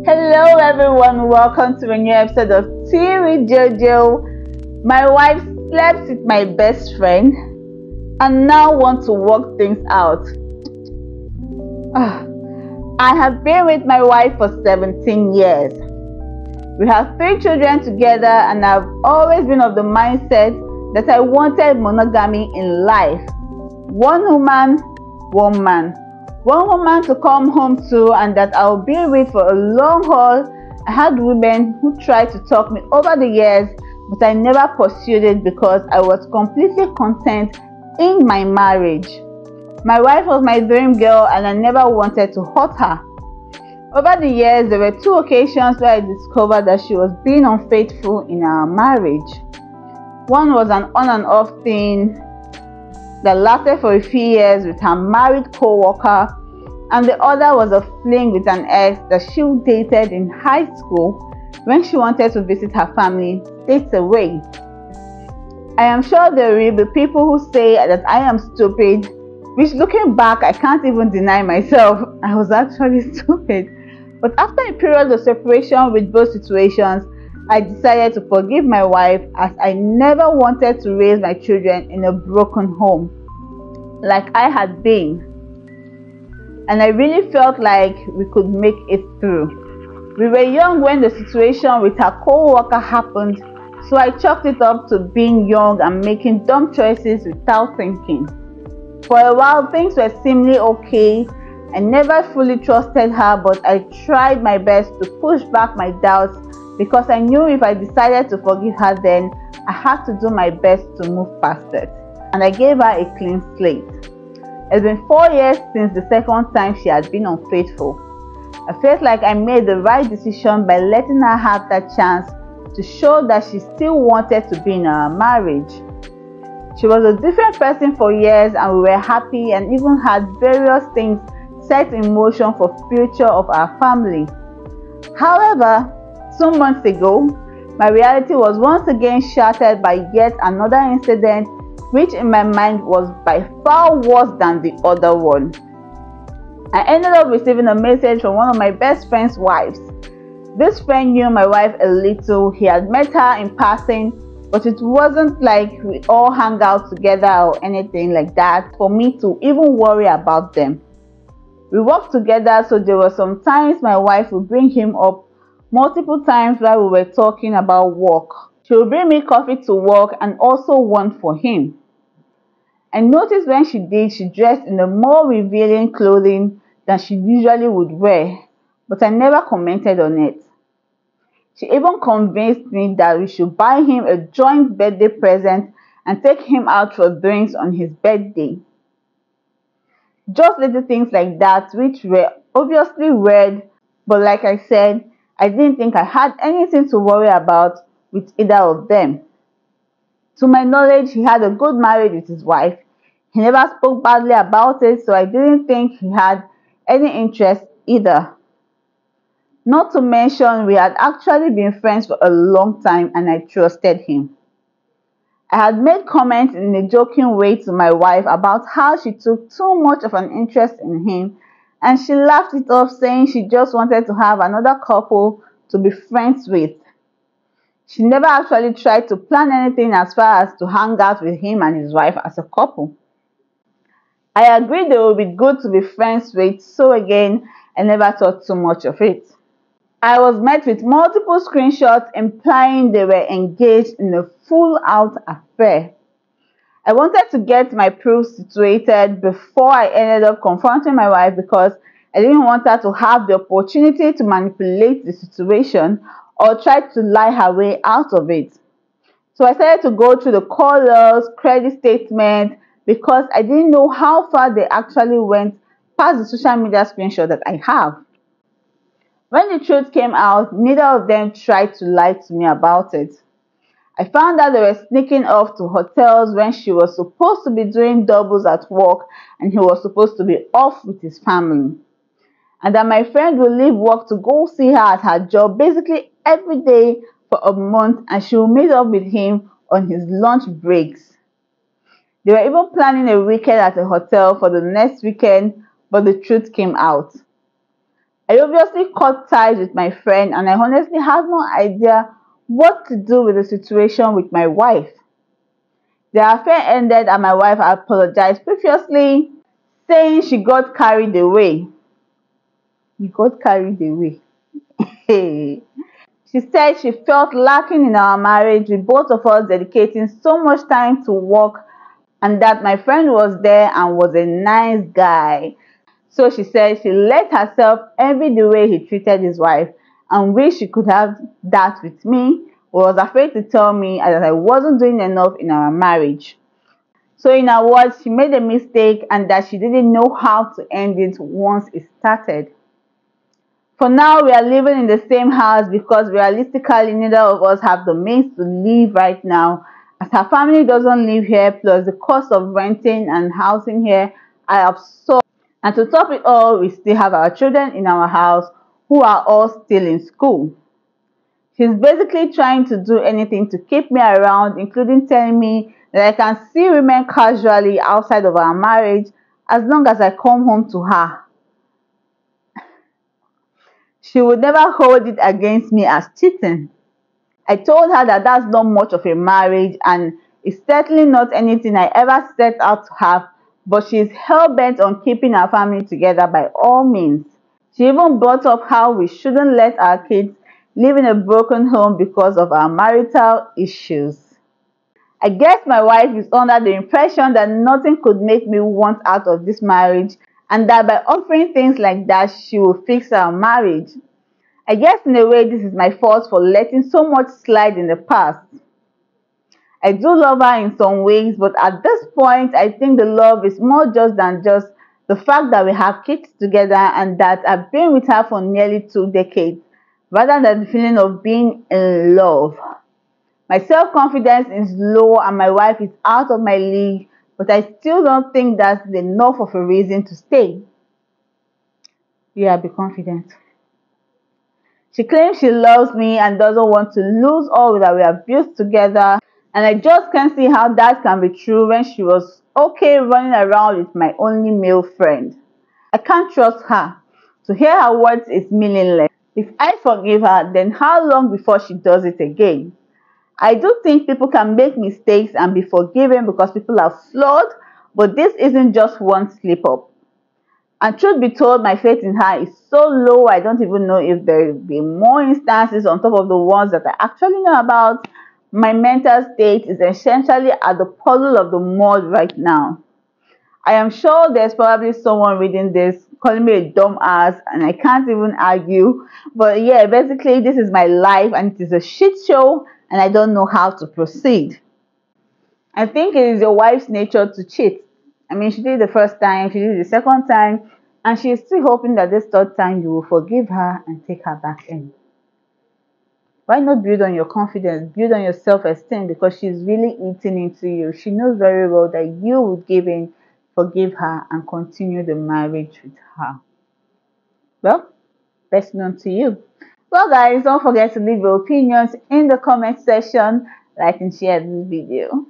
Hello everyone, welcome to a new episode of Tea with JoJo. My wife slept with my best friend and now want to work things out. I have been with my wife for 17 years. We have 3 children together and I've always been of the mindset that I wanted monogamy in life. One woman, one man. One woman to come home to and that I'll be with for a long haul. I had women who tried to talk me over the years, but I never pursued it because I was completely content in my marriage. My wife was my dream girl and I never wanted to hurt her. Over the years, there were 2 occasions where I discovered that she was being unfaithful in our marriage. One was an on and off thing that lasted for a few years with her married co-worker, and the other was a fling with an ex that she dated in high school when she wanted to visit her family states away. I am sure there will be people who say that I am stupid, which looking back I can't even deny myself. I was actually stupid. But after a period of separation with both situations, I decided to forgive my wife as I never wanted to raise my children in a broken home like I had been. And I really felt like we could make it through. We were young when the situation with her co-worker happened, so I chalked it up to being young and making dumb choices without thinking. For a while things were seemingly okay. I never fully trusted her, but I tried my best to push back my doubts because I knew if I decided to forgive her then, I had to do my best to move past it. And I gave her a clean slate. It's been 4 years since the second time she had been unfaithful. I felt like I made the right decision by letting her have that chance to show that she still wanted to be in our marriage. She was a different person for years and we were happy and even had various things set in motion for future of our family. However, 2 months ago, my reality was once again shattered by yet another incident which in my mind was by far worse than the other one. I ended up receiving a message from one of my best friend's wives. This friend knew my wife a little. He had met her in passing, but it wasn't like we all hang out together or anything like that for me to even worry about them. We worked together, so there were some times my wife would bring him up multiple times while we were talking about work. She would bring me coffee to work and also one for him. I noticed when she did, she dressed in a more revealing clothing than she usually would wear, but I never commented on it. She even convinced me that we should buy him a joint birthday present and take him out for drinks on his birthday. Just little things like that which were obviously weird, but like I said, I didn't think I had anything to worry about with either of them. To my knowledge, he had a good marriage with his wife. He never spoke badly about it, so I didn't think he had any interest either. Not to mention, we had actually been friends for a long time and I trusted him. I had made comments in a joking way to my wife about how she took too much of an interest in him, and she laughed it off, saying she just wanted to have another couple to be friends with. She never actually tried to plan anything as far as to hang out with him and his wife as a couple. I agreed they would be good to be friends with, so again, I never thought too much of it. I was met with multiple screenshots implying they were engaged in a full-out affair. I wanted to get my proofs situated before I ended up confronting my wife because I didn't want her to have the opportunity to manipulate the situation or try to lie her way out of it. So I started to go through the callers, credit statements, because I didn't know how far they actually went past the social media screenshot that I have. When the truth came out, neither of them tried to lie to me about it. I found out they were sneaking off to hotels when she was supposed to be doing doubles at work and he was supposed to be off with his family. And that my friend would leave work to go see her at her job basically every day for a month and she would meet up with him on his lunch breaks. They were even planning a weekend at a hotel for the next weekend, but the truth came out. I obviously cut ties with my friend, and I honestly have no idea what to do with the situation with my wife. The affair ended and my wife apologized previously, saying she got carried away. We got carried away. Hey. She said she felt lacking in our marriage with both of us dedicating so much time to work, and that my friend was there and was a nice guy. So she said she let herself envy the way he treated his wife and wished she could have that with me, but was afraid to tell me that I wasn't doing enough in our marriage. So in her words, she made a mistake and that she didn't know how to end it once it started. For now, we are living in the same house because realistically neither of us have the means to live right now, as her family doesn't live here, plus the cost of renting and housing here are absurd. And to top it all, we still have our children in our house who are all still in school. She's basically trying to do anything to keep me around, including telling me that I can see women casually outside of our marriage as long as I come home to her. She would never hold it against me as cheating. I told her that that's not much of a marriage and it's certainly not anything I ever set out to have, but she's hell-bent on keeping our family together by all means. She even brought up how we shouldn't let our kids live in a broken home because of our marital issues. I guess my wife is under the impression that nothing could make me want out of this marriage and that by offering things like that she will fix our marriage. I guess in a way this is my fault for letting so much slide in the past. I do love her in some ways, but at this point I think the love is more just than just the fact that we have kids together and that I've been with her for nearly 2 decades, rather than the feeling of being in love. My self-confidence is low and my wife is out of my league, but I still don't think that's enough of a reason to stay. Yeah, be confident. She claims she loves me and doesn't want to lose all that we have built together, and I just can't see how that can be true when she was okay running around with my only male friend. I can't trust her. To hear her words is meaningless. If I forgive her, then how long before she does it again? I do think people can make mistakes and be forgiven because people are flawed, but this isn't just one slip up. And truth be told, my faith in her is so low, I don't even know if there will be more instances on top of the ones that I actually know about. My mental state is essentially at the puddle of the mud right now. I am sure there's probably someone reading this calling me a dumb ass and I can't even argue. But yeah, basically this is my life and it is a shit show and I don't know how to proceed. I think it is your wife's nature to cheat. I mean, she did it the first time, she did it the second time, and she is still hoping that this third time you will forgive her and take her back in. Why not build on your confidence, build on your self-esteem because she's really eating into you. She knows very well that you will give in, forgive her, and continue the marriage with her. Well, best known to you. Well, guys, don't forget to leave your opinions in the comment section, like and share this video.